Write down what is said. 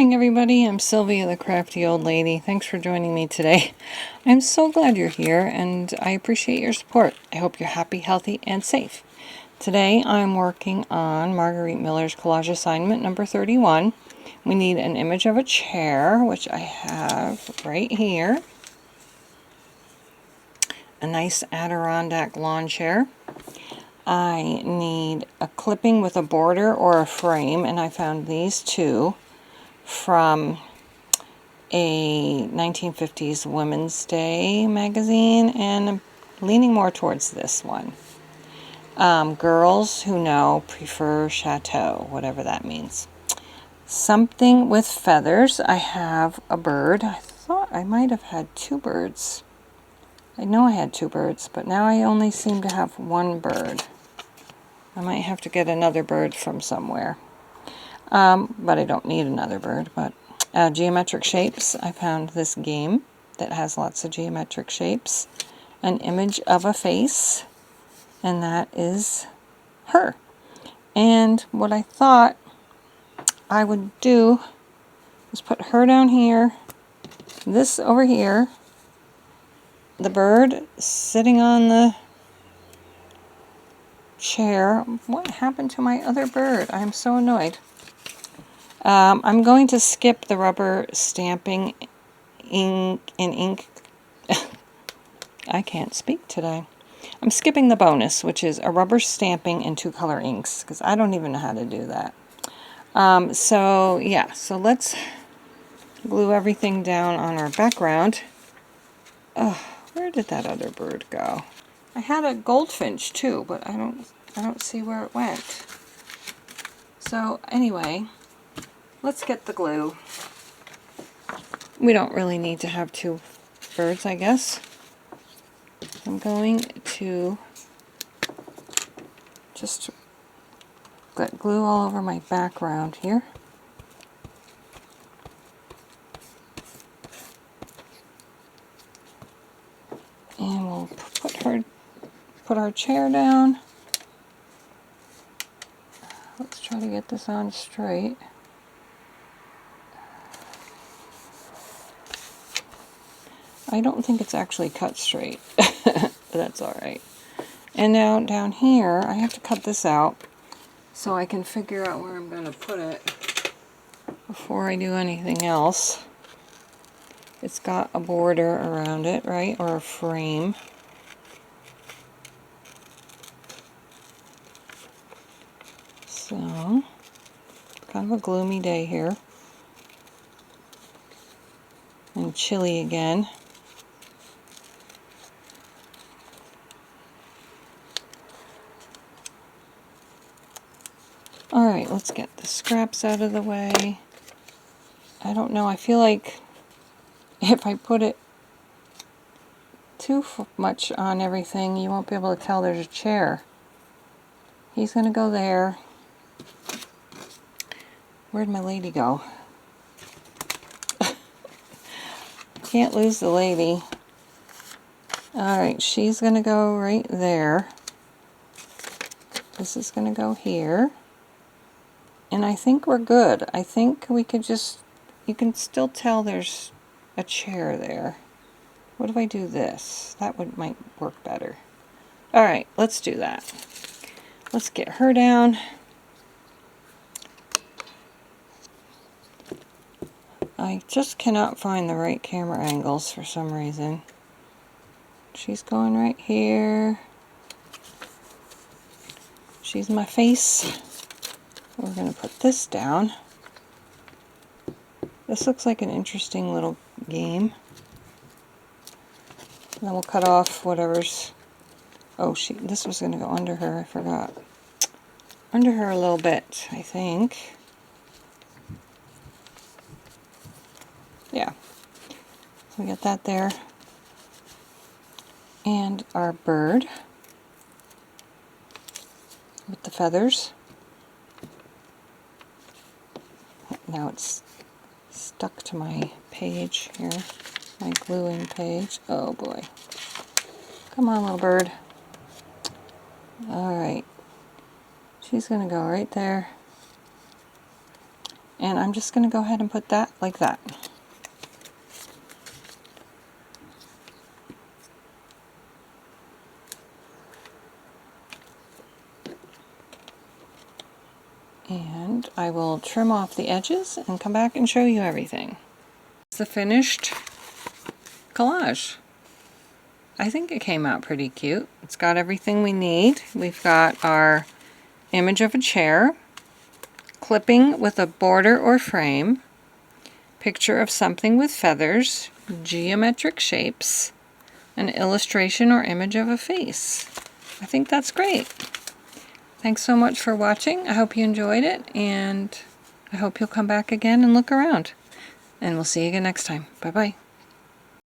morning, everybody. I'm Sylvia, the crafty old lady. Thanks for joining me today. I'm so glad you're here, and I appreciate your support. I hope you're happy, healthy, and safe. Today, I'm working on Margarete Miller's collage assignment number 31. We need an image of a chair, which I have right here. A nice Adirondack lawn chair. I need a clipping with a border or a frame, and I found these two from a 1950s Women's Day magazine, and I'm leaning more towards this one. Girls who know prefer chateau, whatever that means. Something with feathers. I have a bird. I thought I might have had two birds. I know I had two birds, but now I only seem to have one bird. I might have to get another bird from somewhere. But I don't need another bird. But geometric shapes. I found this game that has lots of geometric shapes. An image of a face, and that is her. And what I thought I would do is put her down here, this over here, the bird sitting on the chair. What happened to my other bird? I'm so annoyed. I'm going to skip the rubber stamping ink. I can't speak today. I'm skipping the bonus, which is a rubber stamping and two color inks, because I don't even know how to do that. So let's glue everything down on our background. Oh, where did that other bird go? I had a goldfinch too, but I don't see where it went. So anyway, let's get the glue. We don't really need to have two birds, I guess. I'm going to just get glue all over my background here. And we'll put our chair down. Let's try to get this on straight. I don't think it's actually cut straight. That's alright. And now down here, I have to cut this out so I can figure out where I'm going to put it before I do anything else. It's got a border around it, right? Or a frame. So, kind of a gloomy day here. And chilly again. Alright, let's get the scraps out of the way. I don't know, I feel like if I put it too much on everything, you won't be able to tell there's a chair. He's going to go there. Where'd my lady go? Can't lose the lady. Alright, she's going to go right there. This is going to go here. And I think we're good. I think we could just, you can still tell there's a chair there. What if I do this? That might work better. Alright, let's do that. Let's get her down. I just cannot find the right camera angles for some reason. She's going right here. She's my face. We're going to put this down. This looks like an interesting little game. And then we'll cut off whatever's... Oh, this was going to go under her, I forgot. Under her a little bit, I think. Yeah. So we got that there. And our bird with the feathers. Now it's stuck to my page here, my gluing page. Oh boy. Come on, little bird. Alright. She's going to go right there. And I'm just going to go ahead and put that like that. And I will trim off the edges and come back and show you everything. It's the finished collage. I think it came out pretty cute. It's got everything we need. We've got our image of a chair, clipping with a border or frame, picture of something with feathers, geometric shapes, an illustration or image of a face. I think that's great. Thanks so much for watching. I hope you enjoyed it, and I hope you'll come back again and look around. And we'll see you again next time. Bye-bye.